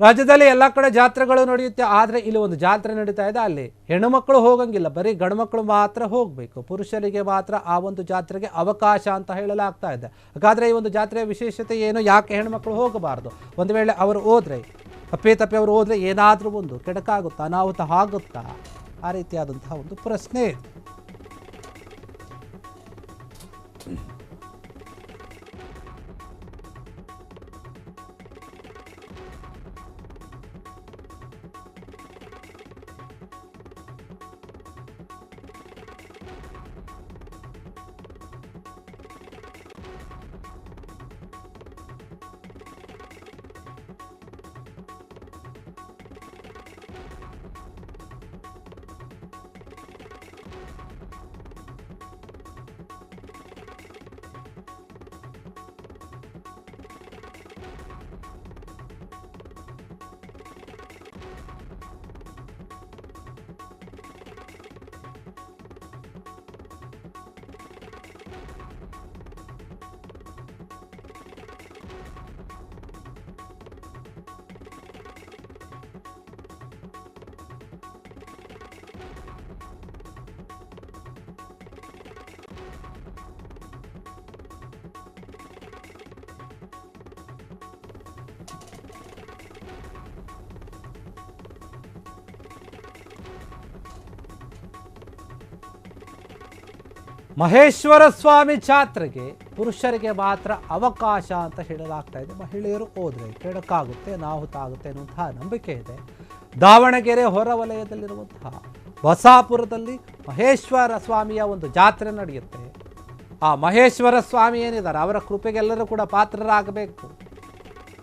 ರಾಜ್ಯದಲ್ಲಿ ಎಲ್ಲ ಕಡೆ ಜಾತ್ರೆಗಳು ನಡೆಯುತ್ತೆ. ಆದರೆ ಇಲ್ಲಿ ಒಂದು ಜಾತ್ರೆ ನಡೀತಾ ಇದೆ. ಅಲ್ಲಿ ಹೆಣ್ಣುಮಕ್ಕಳು ಹೋಗಂಗಿಲ್ಲ, ಬರೀ ಗಂಡು ಮಕ್ಕಳು ಮಾತ್ರ ಹೋಗಬೇಕು. ಪುರುಷರಿಗೆ ಮಾತ್ರ ಆ ಒಂದು ಜಾತ್ರೆಗೆ ಅವಕಾಶ ಅಂತ ಹೇಳಲಾಗ್ತಾ ಇದೆ. ಹಾಗಾದರೆ ಈ ಒಂದು ಜಾತ್ರೆಯ ವಿಶೇಷತೆ ಏನು, ಯಾಕೆ ಹೆಣ್ಣುಮಕ್ಕಳು ಹೋಗಬಾರ್ದು? ಒಂದು ವೇಳೆ ಅವರು ಹೋದರೆ, ತಪ್ಪಿ ಅವರು ಹೋದರೆ ಏನಾದರೂ ಒಂದು ಕೆಡಕಾಗುತ್ತಾ, ಅನಾಹುತ ಆಗುತ್ತಾ? ಆ ರೀತಿಯಾದಂತಹ ಒಂದು ಪ್ರಶ್ನೆ ಇದೆ. ಮಹೇಶ್ವರ ಸ್ವಾಮಿ ಜಾತ್ರೆಗೆ ಪುರುಷರಿಗೆ ಮಾತ್ರ ಅವಕಾಶ ಅಂತ ಹೇಳಲಾಗ್ತಾ ಇದೆ. ಮಹಿಳೆಯರು ಹೋದರೆ ಕೆಡಕಾಗುತ್ತೆ, ಅನಾಹುತ ಆಗುತ್ತೆ ಅನ್ನುವಂತಹ ನಂಬಿಕೆ ಇದೆ. ದಾವಣಗೆರೆ ಹೊರವಲಯದಲ್ಲಿರುವಂತಹ ಬಸಾಪುರದಲ್ಲಿ ಮಹೇಶ್ವರ ಸ್ವಾಮಿಯ ಒಂದು ಜಾತ್ರೆ ನಡೆಯುತ್ತೆ. ಆ ಮಹೇಶ್ವರ ಸ್ವಾಮಿ ಏನಿದ್ದಾರೆ ಅವರ ಕೃಪೆಗೆಲ್ಲರೂ ಕೂಡ ಪಾತ್ರರಾಗಬೇಕು.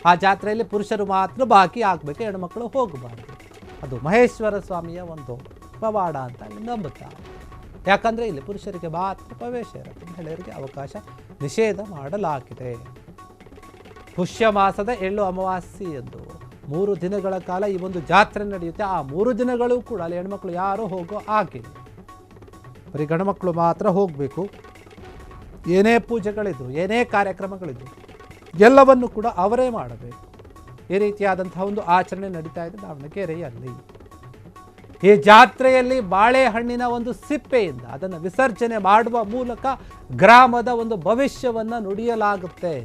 ಆ ಜಾತ್ರೆಯಲ್ಲಿ ಪುರುಷರು ಮಾತ್ರ ಬಾಕಿ ಆಗಬೇಕು, ಹೆಣ್ಣುಮಕ್ಕಳು ಹೋಗಬಾರ್ದು. ಅದು ಮಹೇಶ್ವರ ಸ್ವಾಮಿಯ ಒಂದು ಪವಾಡ ಅಂತ ಅಲ್ಲಿ ನಂಬುತ್ತಾರೆ. ಯಾಕಂದರೆ ಇಲ್ಲಿ ಪುರುಷರಿಗೆ ಮಾತ್ರ ಪ್ರವೇಶ ಇರುತ್ತೆ, ಮಹಿಳೆಯರಿಗೆ ಅವಕಾಶ ನಿಷೇಧ ಮಾಡಲಾಗಿದೆ. ಪುಷ್ಯ ಮಾಸದ ಎಳ್ಳು ಅಮಾವಾಸ್ಯೆ ಎಂದು 3 ದಿನಗಳ ಕಾಲ ಈ ಒಂದು ಜಾತ್ರೆ ನಡೆಯುತ್ತೆ. ಆ 3 ದಿನಗಳು ಕೂಡ ಅಲ್ಲಿ ಹೆಣ್ಮಕ್ಳು ಯಾರೂ ಹೋಗೋ ಆಗಿಲ್ಲ, ಬರೀ ಗಂಡುಮಕ್ಕಳು ಮಾತ್ರ ಹೋಗಬೇಕು. ಏನೇ ಪೂಜೆಗಳಿದ್ರು, ಏನೇ ಕಾರ್ಯಕ್ರಮಗಳಿದ್ರು ಎಲ್ಲವನ್ನು ಕೂಡ ಅವರೇ ಮಾಡಬೇಕು. ಈ ರೀತಿಯಾದಂತಹ ಒಂದು ಆಚರಣೆ ನಡೀತಾ ಇದೆ ದಾವಣಗೆರೆಯಲ್ಲಿ. ಈ ಜಾತ್ರೆಯಲ್ಲಿ ಬಾಳೆಹಣ್ಣಿನ ಒಂದು ಸಿಪ್ಪೆಯಿಂದ ಅದನ್ನು ವಿಸರ್ಜನೆ ಮಾಡುವ ಮೂಲಕ ಗ್ರಾಮದ ಒಂದು ಭವಿಷ್ಯವನ್ನು ನುಡಿಯಲಾಗುತ್ತೆ.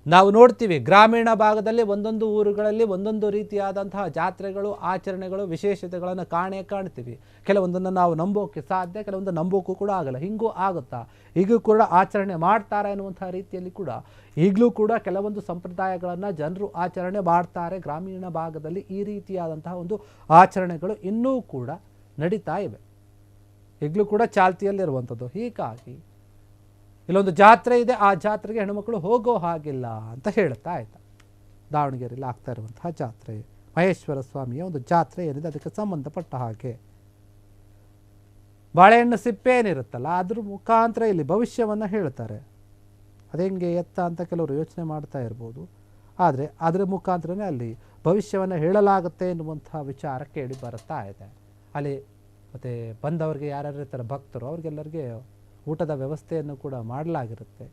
ನಾವು ನೋಡ್ತೀವಿ ಗ್ರಾಮೀಣ ಭಾಗದಲ್ಲಿ ಒಂದೊಂದು ಊರುಗಳಲ್ಲಿ ಒಂದೊಂದು ರೀತಿಯಾದಂತಹ ಜಾತ್ರೆಗಳು, ಆಚರಣೆಗಳು, ವಿಶೇಷತೆಗಳನ್ನು ಕಾಣ್ತೀವಿ. ಕೆಲವೊಂದನ್ನು ನಾವು ನಂಬೋಕೆ ಸಾಧ್ಯ, ಕೆಲವೊಂದು ನಂಬೋಕ್ಕೂ ಕೂಡ ಆಗಲ್ಲ. ಹಿಂಗೂ ಆಗುತ್ತಾ, ಈಗೂ ಕೂಡ ಆಚರಣೆ ಮಾಡ್ತಾರೆ ಅನ್ನುವಂಥ ರೀತಿಯಲ್ಲಿ ಕೂಡ ಈಗಲೂ ಕೂಡ ಕೆಲವೊಂದು ಸಂಪ್ರದಾಯಗಳನ್ನು ಜನರು ಆಚರಣೆ ಮಾಡ್ತಾರೆ. ಗ್ರಾಮೀಣ ಭಾಗದಲ್ಲಿ ಈ ರೀತಿಯಾದಂತಹ ಒಂದು ಆಚರಣೆಗಳು ಇನ್ನೂ ಕೂಡ ನಡೀತಾ ಇವೆ, ಈಗಲೂ ಕೂಡ ಚಾಲ್ತಿಯಲ್ಲಿರುವಂಥದ್ದು. ಹೀಗಾಗಿ ಇಲ್ಲೊಂದು ಜಾತ್ರೆ ಇದೆ, ಆ ಜಾತ್ರೆಗೆ ಹೆಣ್ಣುಮಕ್ಕಳು ಹೋಗೋ ಹಾಗಿಲ್ಲ ಅಂತ ಹೇಳ್ತಾ ಇದ್ದ. ದಾವಣಗೆರೆಯಲ್ಲಿ ಆಗ್ತಾ ಇರುವಂತಹ ಜಾತ್ರೆ ಮಹೇಶ್ವರ ಸ್ವಾಮಿಯ ಒಂದು ಜಾತ್ರೆ ಏನಿದೆ ಅದಕ್ಕೆ ಸಂಬಂಧಪಟ್ಟ ಹಾಗೆ ಬಾಳೆಹಣ್ಣು ಸಿಪ್ಪೆ ಏನಿರುತ್ತಲ್ಲ ಅದ್ರ ಮುಖಾಂತರ ಇಲ್ಲಿ ಭವಿಷ್ಯವನ್ನು ಹೇಳ್ತಾರೆ. ಅದೆಂಗೆ ಎತ್ತ ಅಂತ ಕೆಲವರು ಯೋಚನೆ ಮಾಡ್ತಾ ಇರ್ಬೋದು. ಆದರೆ ಅದರ ಮುಖಾಂತರನೇ ಅಲ್ಲಿ ಭವಿಷ್ಯವನ್ನು ಹೇಳಲಾಗುತ್ತೆ ಎನ್ನುವಂತಹ ವಿಚಾರ ಕೇಳಿ ಬರ್ತಾ ಇದೆ. ಅಲ್ಲಿ ಮತ್ತು ಬಂದವರಿಗೆ ಯಾರ್ಯಾರು ಇರ್ತಾರೆ ಭಕ್ತರು ಅವ್ರಿಗೆಲ್ಲರಿಗೆ ಊಟದ ವ್ಯವಸ್ಥೆಯನ್ನು ಕೂಡ ಮಾಡಲಾಗಿರುತ್ತೆ.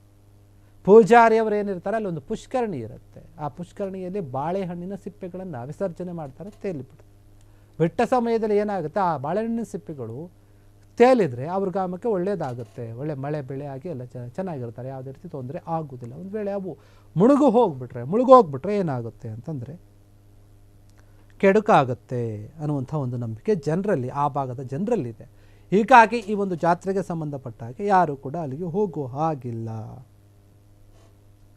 ಪೂಜಾರಿಯವರು ಏನಿರ್ತಾರೆ ಅಲ್ಲಿ ಒಂದು ಪುಷ್ಕರಣಿ ಇರುತ್ತೆ. ಆ ಪುಷ್ಕರಣಿಯಲ್ಲಿ ಬಾಳೆಹಣ್ಣಿನ ಸಿಪ್ಪೆಗಳನ್ನು ವಿಸರ್ಜನೆ ಮಾಡ್ತಾರೆ, ತೇಲಿಬಿಡ್ತಾರೆ. ಬಿಟ್ಟ ಸಮಯದಲ್ಲಿ ಏನಾಗುತ್ತೆ, ಆ ಬಾಳೆಹಣ್ಣಿನ ಸಿಪ್ಪೆಗಳು ತೇಲಿದ್ರೆ ಅವ್ರ ಗ್ರಾಮಕ್ಕೆ ಒಳ್ಳೆಯದಾಗುತ್ತೆ, ಒಳ್ಳೆ ಮಳೆ ಬೆಳೆ ಆಗಿ ಎಲ್ಲ ಚೆನ್ನಾಗಿರ್ತಾರೆ, ಯಾವುದೇ ರೀತಿ ತೊಂದರೆ ಆಗೋದಿಲ್ಲ. ಒಂದು ವೇಳೆ ಅವು ಮುಳುಗು ಹೋಗ್ಬಿಟ್ರೆ ಏನಾಗುತ್ತೆ ಅಂತಂದರೆ ಕೆಡುಕಾಗುತ್ತೆ ಅನ್ನುವಂಥ ಒಂದು ನಂಬಿಕೆ ಜನರಲ್ಲಿ, ಆ ಭಾಗದ ಜನರಲ್ಲಿದೆ. ಹೀಗಾಗಿ ಈ ಒಂದು ಜಾತ್ರೆಗೆ ಸಂಬಂಧಪಟ್ಟ ಹಾಗೆ ಯಾರು ಕೂಡ ಅಲ್ಲಿಗೆ ಹೋಗೋ ಹಾಗಿಲ್ಲ.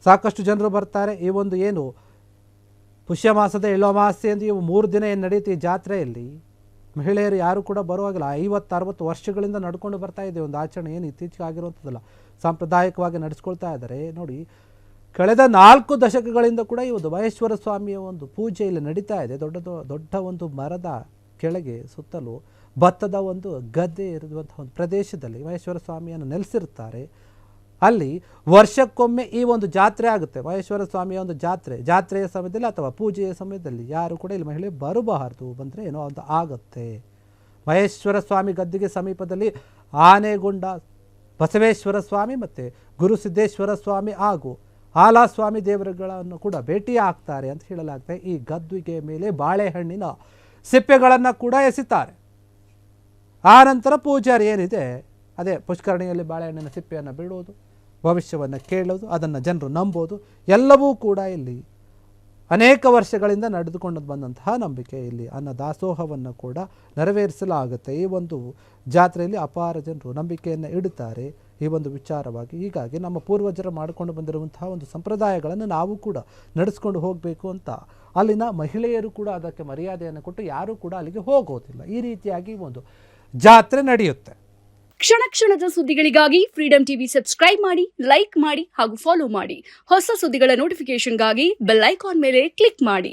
ಸಾಕಷ್ಟು ಜನರು ಬರ್ತಾರೆ. ಈ ಒಂದು ಏನು ಪುಷ್ಯ ಮಾಸದ ಎಳ್ಳು ಅಮಾವಾಸ್ಯೆ ಎಂದು ಇವು 3 ದಿನ ಏನು ನಡೆಯುತ್ತೆ ಈ ಜಾತ್ರೆಯಲ್ಲಿ, ಮಹಿಳೆಯರು ಯಾರು ಕೂಡ ಬರುವಾಗಿಲ್ಲ. 50-60 ವರ್ಷಗಳಿಂದ ನಡ್ಕೊಂಡು ಬರ್ತಾ ಇದೆ ಒಂದು ಆಚರಣೆ, ಏನು ಇತ್ತೀಚೆಗೆ ಆಗಿರುವಂಥದ್ದಲ್ಲ, ಸಾಂಪ್ರದಾಯಿಕವಾಗಿ ನಡೆಸ್ಕೊಳ್ತಾ ಇದ್ದಾರೆ. ನೋಡಿ, ಕಳೆದ 4 ದಶಕಗಳಿಂದ ಕೂಡ ಈ ಒಂದು ಮಹೇಶ್ವರ ಸ್ವಾಮಿಯ ಒಂದು ಪೂಜೆ ಇಲ್ಲಿ ನಡೀತಾ ಇದೆ. ದೊಡ್ಡ ಒಂದು ಮರದ ಕೆಳಗೆ ಸುತ್ತಲೂ ಭತ್ತದ ಒಂದು ಗದ್ದೆ ಇರುವಂಥ ಒಂದು ಪ್ರದೇಶದಲ್ಲಿ ಮಹೇಶ್ವರ ಸ್ವಾಮಿಯನ್ನು ನೆಲೆಸಿರ್ತಾರೆ. ಅಲ್ಲಿ ವರ್ಷಕ್ಕೊಮ್ಮೆ ಈ ಒಂದು ಜಾತ್ರೆ ಆಗುತ್ತೆ. ಮಹೇಶ್ವರ ಸ್ವಾಮಿಯ ಒಂದು ಜಾತ್ರೆಯ ಸಮಯದಲ್ಲಿ ಅಥವಾ ಪೂಜೆಯ ಸಮಯದಲ್ಲಿ ಯಾರು ಕೂಡ ಇಲ್ಲಿ ಮಹಿಳೆ ಬರಬಾರದು, ಬಂದರೆ ಏನೋ ಒಂದು ಆಗುತ್ತೆ. ಮಹೇಶ್ವರ ಸ್ವಾಮಿ ಗದ್ದಿಗೆ ಸಮೀಪದಲ್ಲಿ ಆನೆಗೊಂಡ ಬಸವೇಶ್ವರ ಸ್ವಾಮಿ ಮತ್ತು ಗುರುಸಿದ್ದೇಶ್ವರ ಸ್ವಾಮಿ ಹಾಗೂ ಹಾಲಸ್ವಾಮಿ ದೇವರುಗಳನ್ನು ಕೂಡ ಭೇಟಿ ಆಗ್ತಾರೆ ಅಂತ ಹೇಳಲಾಗ್ತದೆ. ಈ ಗದ್ದುಗೆ ಮೇಲೆ ಬಾಳೆಹಣ್ಣಿನ ಸಿಪ್ಪೆಗಳನ್ನು ಕೂಡ ಎಸಿತಾರೆ. ಆ ನಂತರ ಪೂಜಾರಿ ಏನಿದೆ ಅದೇ ಪುಷ್ಕರಣಿಯಲ್ಲಿ ಬಾಳೆಹಣ್ಣಿನ ಸಿಪ್ಪೆಯನ್ನು ಬಿಡೋದು, ಭವಿಷ್ಯವನ್ನು ಕೇಳೋದು, ಅದನ್ನು ಜನರು ನಂಬೋದು, ಎಲ್ಲವೂ ಕೂಡ ಇಲ್ಲಿ ಅನೇಕ ವರ್ಷಗಳಿಂದ ನಡೆದುಕೊಂಡು ಬಂದಂತಹ ನಂಬಿಕೆ. ಇಲ್ಲಿ ಅನ್ನ ದಾಸೋಹವನ್ನು ಕೂಡ ನೆರವೇರಿಸಲಾಗುತ್ತೆ. ಈ ಒಂದು ಜಾತ್ರೆಯಲ್ಲಿ ಅಪಾರ ಜನರು ನಂಬಿಕೆಯನ್ನು ಇಡುತ್ತಾರೆ ಈ ಒಂದು ವಿಚಾರವಾಗಿ. ಹೀಗಾಗಿ ನಮ್ಮ ಪೂರ್ವಜರು ಮಾಡಿಕೊಂಡು ಬಂದಿರುವಂತಹ ಒಂದು ಸಂಪ್ರದಾಯಗಳನ್ನು ನಾವು ಕೂಡ ನಡೆಸ್ಕೊಂಡು ಹೋಗಬೇಕು ಅಂತ ಅಲ್ಲಿನ ಮಹಿಳೆಯರು ಕೂಡ ಅದಕ್ಕೆ ಮರ್ಯಾದೆಯನ್ನು ಕೊಟ್ಟು ಯಾರೂ ಕೂಡ ಅಲ್ಲಿಗೆ ಹೋಗೋದಿಲ್ಲ. ಈ ರೀತಿಯಾಗಿ ಒಂದು ಜಾತ್ರೆ ನಡೆಯುತ್ತೆ. ಕ್ಷಣ ಕ್ಷಣದ ಸುದ್ದಿಗಳಿಗಾಗಿ ಫ್ರೀಡಂ ಟಿವಿ ಸಬ್ಸ್ಕ್ರೈಬ್ ಮಾಡಿ, ಲೈಕ್ ಮಾಡಿ ಹಾಗೂ ಫಾಲೋ ಮಾಡಿ. ಹೊಸ ಸುದ್ದಿಗಳ ನೋಟಿಫಿಕೇಶನ್ಗಾಗಿ ಬೆಲ್ ಐಕಾನ್ ಮೇಲೆ ಕ್ಲಿಕ್ ಮಾಡಿ.